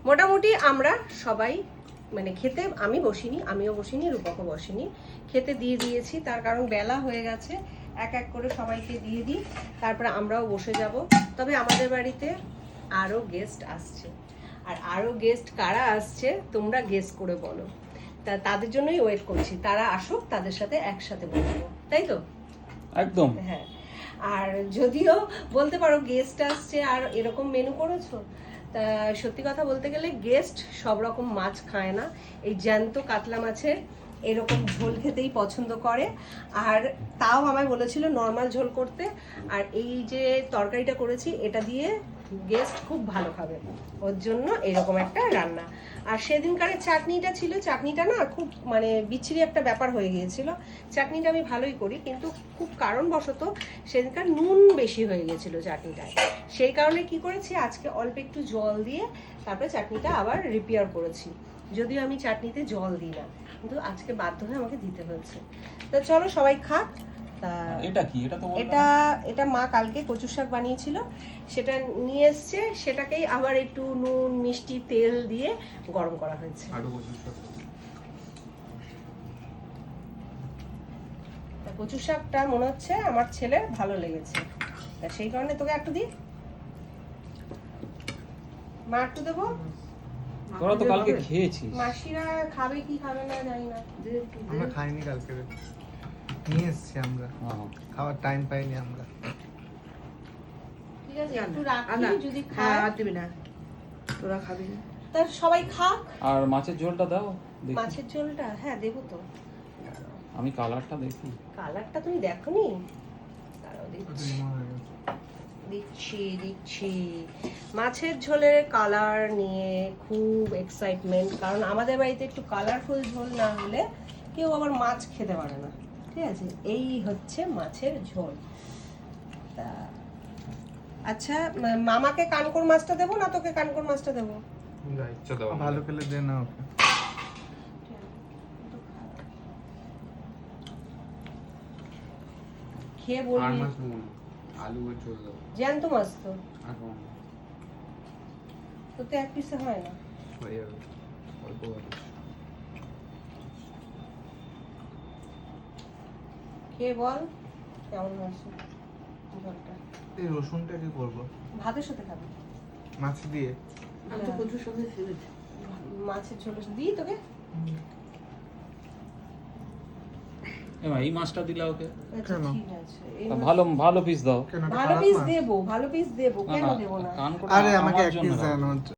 মোটামুটি আমরা সবাই মানে খেতে আমিও বসিনি, রূপকও বসিনি, খেতে দিয়ে দিয়েছি। তার কারণ বেলা হয়ে গেছে, এক এক করে সবাইকে দিয়ে দিই, তারপরে আমরাও বসে যাব। তবে আমাদের বাড়িতে আরও গেস্ট আসছে, আর আরও গেস্ট কারা আসছে তোমরা গেস করে বলো। তাদের জন্যই ওয়েট করছি, তারা আসুক, তাদের সাথে একসাথে বলবো, তাই তো? একদম। হ্যাঁ, আর যদিও বলতে পারো গেস্ট আসছে আর এরকম মেনু করেছো, তা সত্যি কথা বলতে গেলে গেস্ট সব রকম মাছ খায় না, এই জ্যান্ত কাতলা মাছের এরকম ঝোল খেতেই পছন্দ করে। আর তাও আমায় বলেছিল নর্মাল ঝোল করতে, আর এই যে তরকারিটা করেছি এটা দিয়ে গেস্ট খুব ভালো খাবে, ওর জন্য এরকম একটা রান্না। আর সেদিনকারের চাটনিটা ছিল, চাটনিটা না খুব মানে বিচ্ছিরি একটা ব্যাপার হয়ে গিয়েছিল। চাটনিটা আমি ভালোই করি, কিন্তু খুব কারণবশত সেদিনকার নুন বেশি হয়ে গিয়েছিল চাটনিটায়। সেই কারণে কি করেছি, আজকে অল্প একটু জল দিয়ে তারপরে চাটনিটা আবার রিপেয়ার করেছি। যদিও আমি চাটনিতে জল দিই না, কিন্তু আজকে বাধ্য হয়ে আমাকে দিতে হয়েছে। তো চলো সবাই খাক। এটা কি? এটা তো এটা মা কালকে কচু শাক বানিয়েছিল, সেটা নিয়ে এসছে, সেটাকেই আবার একটু নুন মিষ্টি তেল দিয়ে গরম করা হয়েছে। কচু শাকটা মনে হচ্ছে আমার ছেলের ভালো লেগেছে, তা সেই কারণে তোকে একটু দিই। মা একটু দেবো? তোরা তো কালকে খেয়েছিস। মাসিরা খাবে কি খাবে না জানি না। আমরা খাইনি কালকে, নিয়ে এসছি আমরা, খাওয়ার টাইম পাইনি আমরা। ঠিক আছে, একটু রাখি, যদি খায় আর দিবি না, তোরা খাবি না। তা সবাই খাক। আর মাছের ঝোলটা দাও দেখি। মাছের ঝোলটা হ্যাঁ দেবো তো। আমি কালারটা দেখি। কালারটা তুমি দেখোনি? দাঁড়াও দিচ্ছি দিচ্ছি। মাছের ঝোলের কালার নিয়ে খুব এক্সাইটমেন্ট, কারণ আমাদের বাড়িতে একটু কালারফুল ঝোল না হলে কেউ আবার মাছ খেতে পারে না। ঠিক আছে, এই হচ্ছে মাছের ঝোল। তা আচ্ছা, মামাকে কানকোর মাছটা দেবো না তোকে কানকোর মাছটা দেবো? ভালো খেলে দে না ওকে। খেয়ে বলবি। আলু চলে দাও। জ্যান্ত মাছ তো, এখন তো এক পিসে হয় না। হয়ে যাবে, অল্প ভালো। খেয়ে বল কেমন হয়েছে ঝোলটা। এই রসুনটা কি করবো? ভাতের সাথে খাবি? মাছ দিয়ে? আমি তো কচুর সঙ্গে খেয়েছি। মাছের ঝোল দিই তোকে? এমা এই মাছটা দিলা ওকে? আচ্ছা কেন? ঠিক আছে, এই তা মাছ- ভালো পিস দাও। কেন, এটা ভালো খারাপ পিস মাছ? দেবো, ভালো পিস দেবো, না কেন না, দেবো না? কান করে আরে আমাকে আমার এক জন্য পিস দাও। দেন।